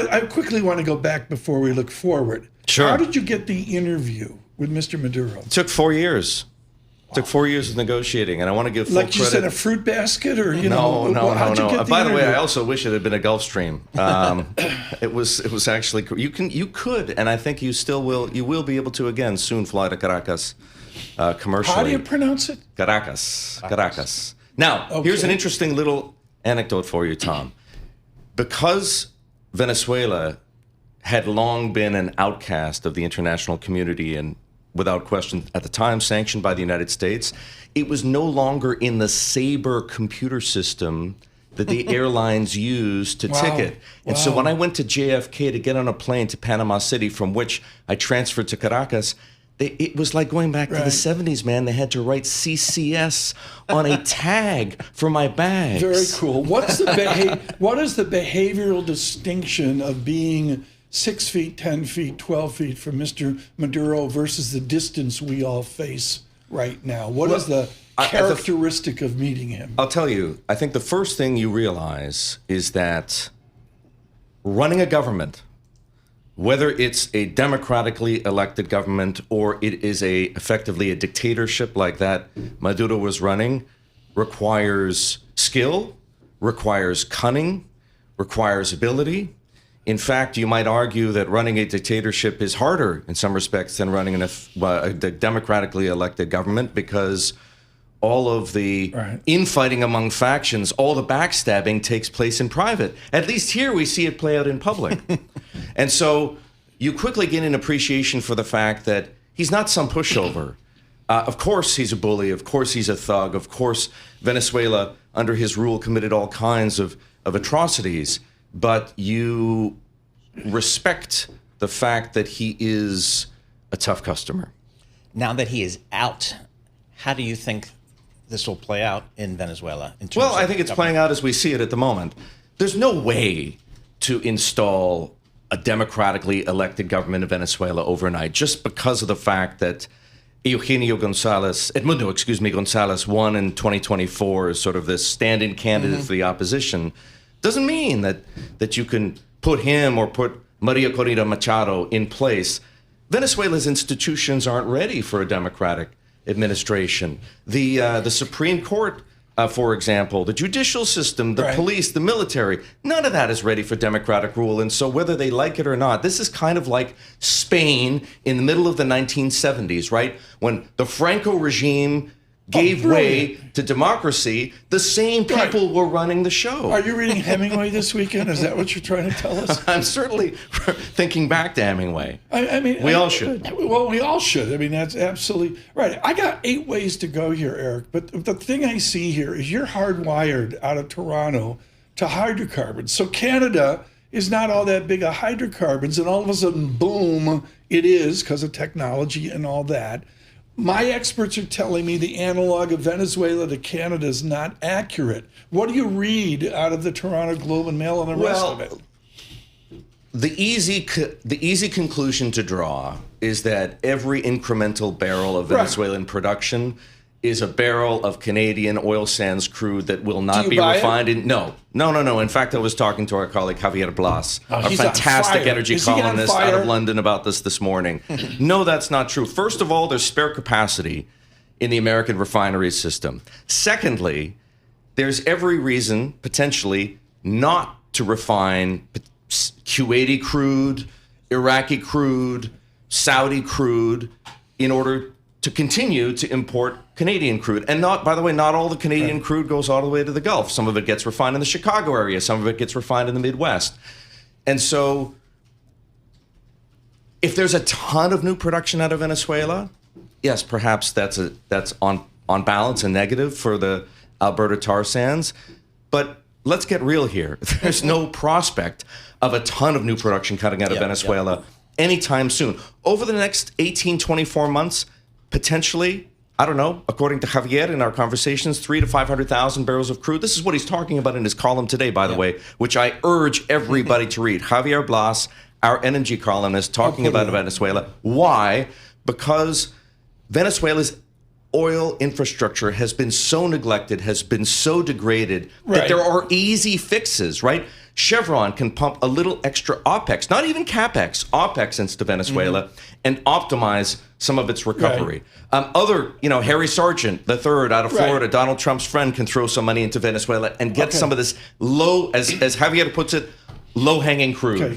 I quickly want to go back before we look forward. Sure. How did you get the interview with Mr. Maduro? It took 4 years. It took 4 years of negotiating, and I want to give full credit. Like you said, a fruit basket, or No. how'd you get the By the way, interview? I also wish it had been a Gulfstream. It was actually you could, and I think you still will. You will be able to again soon fly to Caracas commercially. How do you pronounce it? Caracas. Now, here's an interesting little anecdote for you, Tom. Because Venezuela had long been an outcast of the international community and, without question, at the time sanctioned by the United States, it was no longer in the Sabre computer system that the airlines used to ticket. And so when I went to JFK to get on a plane to Panama City, from which I transferred to Caracas, it was like going back to the 70s, man. They had to write CCS on a tag for my bags. Very cool. What is the behavioral distinction of being 6 feet, 10 feet, 12 feet from Mr. Maduro versus the distance we all face right now? What is the characteristic of meeting him? I'll tell you, I think the first thing you realize is that running a government, whether it's a democratically elected government or it is effectively a dictatorship like that Maduro was running, requires skill, requires cunning, requires ability. In fact, you might argue that running a dictatorship is harder in some respects than running a democratically elected government, because all of the infighting among factions, all the backstabbing takes place in private. At least here we see it play out in public. And so you quickly gain an appreciation for the fact that he's not some pushover. Of course he's a bully. Of course he's a thug. Of course Venezuela, under his rule, committed all kinds of atrocities. But you respect the fact that he is a tough customer. Now that he is out, how do you think this will play out in Venezuela? Well, I think it's playing out as we see it at the moment. There's no way to install a democratically elected government in Venezuela overnight, just because of the fact that Edmundo González won in 2024 as sort of this stand-in candidate for the opposition. Doesn't mean that you can put him or put Maria Corina Machado in place. Venezuela's institutions aren't ready for a democratic administration. The Supreme Court, for example, the judicial system, the police, the military, none of that is ready for democratic rule. And so whether they like it or not, this is kind of like Spain in the middle of the 1970s, right? When the Franco regime gave way to democracy, the same people were running the show. Are you reading Hemingway this weekend? Is that what you're trying to tell us? I'm certainly thinking back to Hemingway. I mean, we all should. Well, we all should. I mean, that's absolutely right. I got 8 ways to go here, Eric. But the thing I see here is you're hardwired out of Toronto to hydrocarbons. So Canada is not all that big of hydrocarbons, and all of a sudden, boom, it is because of technology and all that. My experts are telling me the analog of Venezuela to Canada is not accurate. What do you read out of the Toronto Globe and Mail and the rest of it? The easy conclusion to draw is that every incremental barrel of Venezuelan production is a barrel of Canadian oil sands crude that will not be refined in. No. In fact, I was talking to our colleague Javier Blas, a fantastic energy columnist out of London, about this morning. No, that's not true. First of all, there's spare capacity in the American refinery system. Secondly, there's every reason potentially not to refine Kuwaiti crude, Iraqi crude, Saudi crude in order to continue to import Canadian crude. And by the way, not all the Canadian crude goes all the way to the Gulf. Some of it gets refined in the Chicago area. Some of it gets refined in the Midwest. And so if there's a ton of new production out of Venezuela, yes, perhaps that's on balance a negative for the Alberta tar sands. But let's get real here. There's no prospect of a ton of new production coming out of Venezuela anytime soon. Over the next 18, 24 months, potentially, I don't know, according to Javier in our conversations, 300,000 to 500,000 barrels of crude. This is what he's talking about in his column today, by the way, which I urge everybody to read. Javier Blas, our energy columnist, talking about Venezuela. Why? Because Venezuela's oil infrastructure has been so neglected, has been so degraded, that there are easy fixes, right? Chevron can pump a little extra OPEX, not even CAPEX, OPEX into Venezuela and optimize some of its recovery. Harry Sargent, the third out of Florida, Donald Trump's friend, can throw some money into Venezuela and get some of this low, as Javier puts it, low-hanging crude.